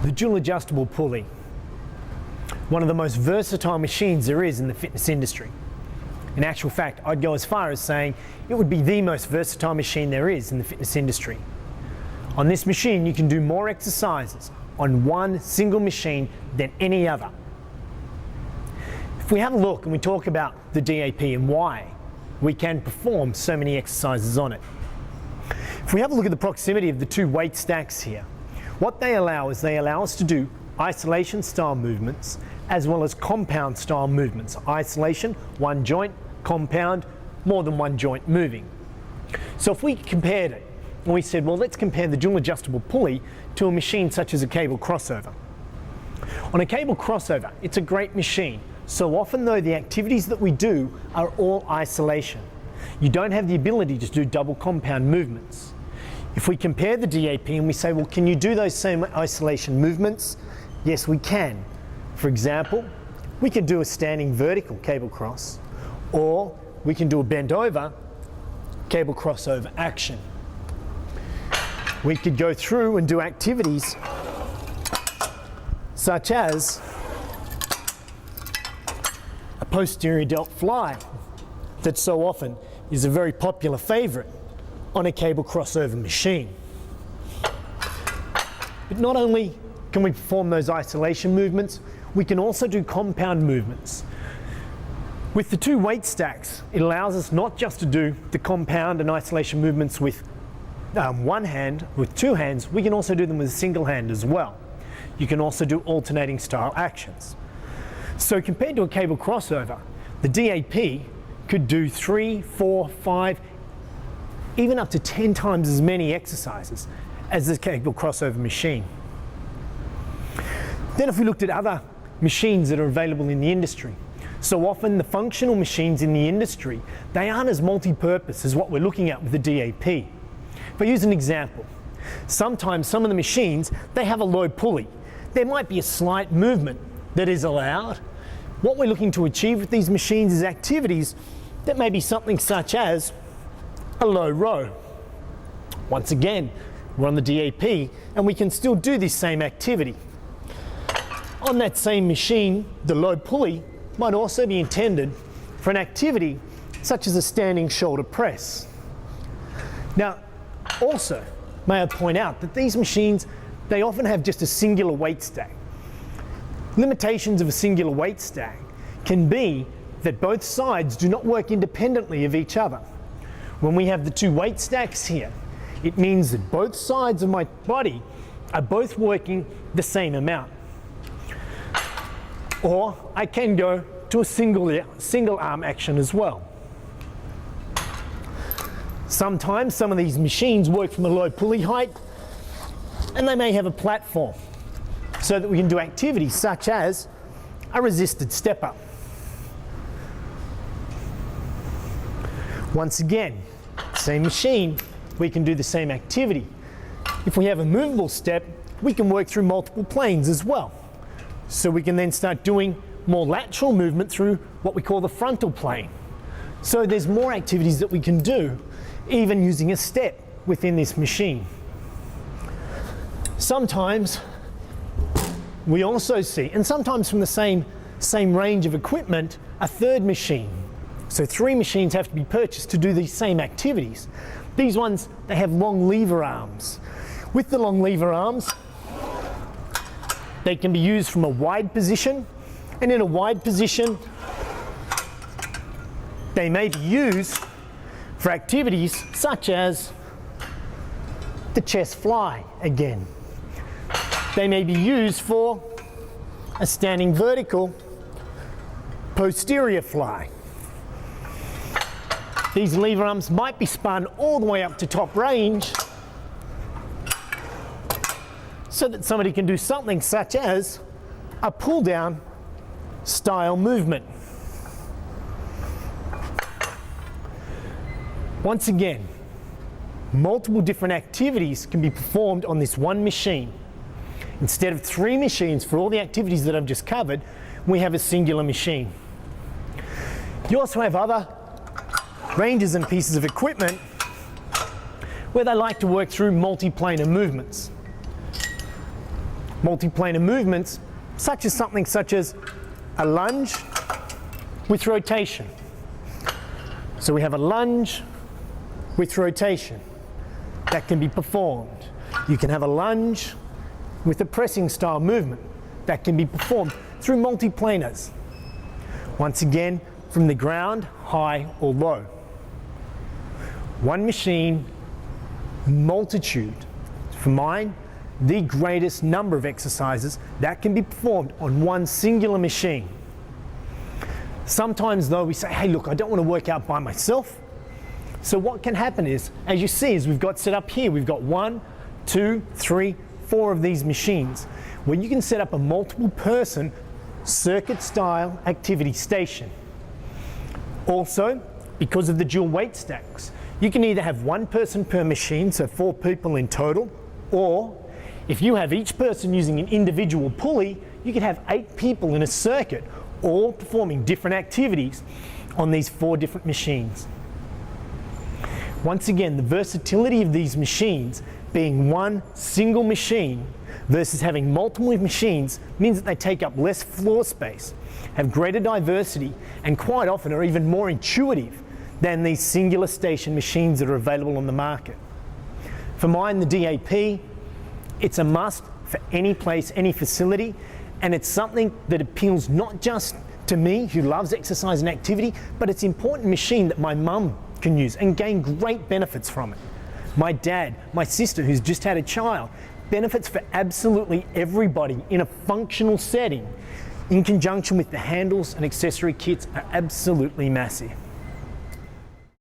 The dual adjustable pulley, one of the most versatile machines there is in the fitness industry. In actual fact, I'd go as far as saying it would be the most versatile machine there is in the fitness industry. On this machine, you can do more exercises on one single machine than any other. If we have a look and we talk about the DAP and why we can perform so many exercises on it. If we have a look at the proximity of the two weight stacks here, what they allow us to do isolation style movements as well as compound style movements. Isolation, one joint; compound, more than one joint moving. So if we compared it and we said, well, let's compare the dual adjustable pulley to a machine such as a cable crossover. On a cable crossover, it's a great machine. So often though, the activities that we do are all isolation. You don't have the ability to do double compound movements. If we compare the DAP and we say, well, can you do those same isolation movements? Yes, we can. For example, we can do a standing vertical cable cross, or we can do a bent over cable crossover action. We could go through and do activities such as a posterior delt fly that so often is a very popular favorite on a cable crossover machine. But not only can we perform those isolation movements, we can also do compound movements. With the two weight stacks, it allows us not just to do the compound and isolation movements with one hand, with two hands, we can also do them with a single hand as well. You can also do alternating style actions. So compared to a cable crossover, the DAP could do 3, 4, 5, even up to 10 times as many exercises as the cable crossover machine. Then if we looked at other machines that are available in the industry, so often the functional machines in the industry, they aren't as multi-purpose as what we're looking at with the DAP. If I use an example, sometimes some of the machines, they have a low pulley. There might be a slight movement that is allowed. What we're looking to achieve with these machines is activities that may be something such as a low row. Once again, we're on the DAP and we can still do this same activity. On that same machine, the low pulley might also be intended for an activity such as a standing shoulder press. Now, also, may I point out that these machines, they often have just a singular weight stack. Limitations of a singular weight stack can be that both sides do not work independently of each other. When we have the two weight stacks here, it means that both sides of my body are both working the same amount. Or I can go to a single arm action as well. Sometimes some of these machines work from a low pulley height and they may have a platform so that we can do activities such as a resisted step up. Once again, same machine, we can do the same activity. If we have a movable step, we can work through multiple planes as well. So we can then start doing more lateral movement through what we call the frontal plane. So there's more activities that we can do, even using a step within this machine. Sometimes we also see, and sometimes from the same range of equipment, a third machine. So 3 machines have to be purchased to do these same activities. These ones, they have long lever arms. With the long lever arms, they can be used from a wide position, and in a wide position, they may be used for activities such as the chest fly again. They may be used for a standing vertical posterior fly. These lever arms might be spun all the way up to top range so that somebody can do something such as a pull down style movement. Once again, multiple different activities can be performed on this one machine. Instead of 3 machines for all the activities that I've just covered, we have a singular machine. You also have other ranges and pieces of equipment where they like to work through multi-planar movements. multiplanar movements, such as a lunge with rotation. So we have a lunge with rotation that can be performed. You can have a lunge with a pressing style movement that can be performed through multiplanars. Once again, from the ground, high or low. One machine, multitude. For mine, the greatest number of exercises that can be performed on one singular machine. Sometimes though we say, hey look, I don't want to work out by myself. So what can happen is, as you see, as we've got set up here, we've got 1, 2, 3, 4 of these machines where you can set up a multiple person circuit style activity station. Also, because of the dual weight stacks, you can either have one person per machine, so 4 people in total, or if you have each person using an individual pulley, you can have 8 people in a circuit, all performing different activities on these 4 different machines. Once again, the versatility of these machines being one single machine versus having multiple machines means that they take up less floor space, have greater diversity, and quite often are even more intuitive than these singular station machines that are available on the market. For mine, the DAP, it's a must for any place, any facility, and it's something that appeals not just to me who loves exercise and activity, but it's an important machine that my mum can use and gain great benefits from it. My dad, my sister who's just had a child, benefits for absolutely everybody in a functional setting in conjunction with the handles and accessory kits are absolutely massive.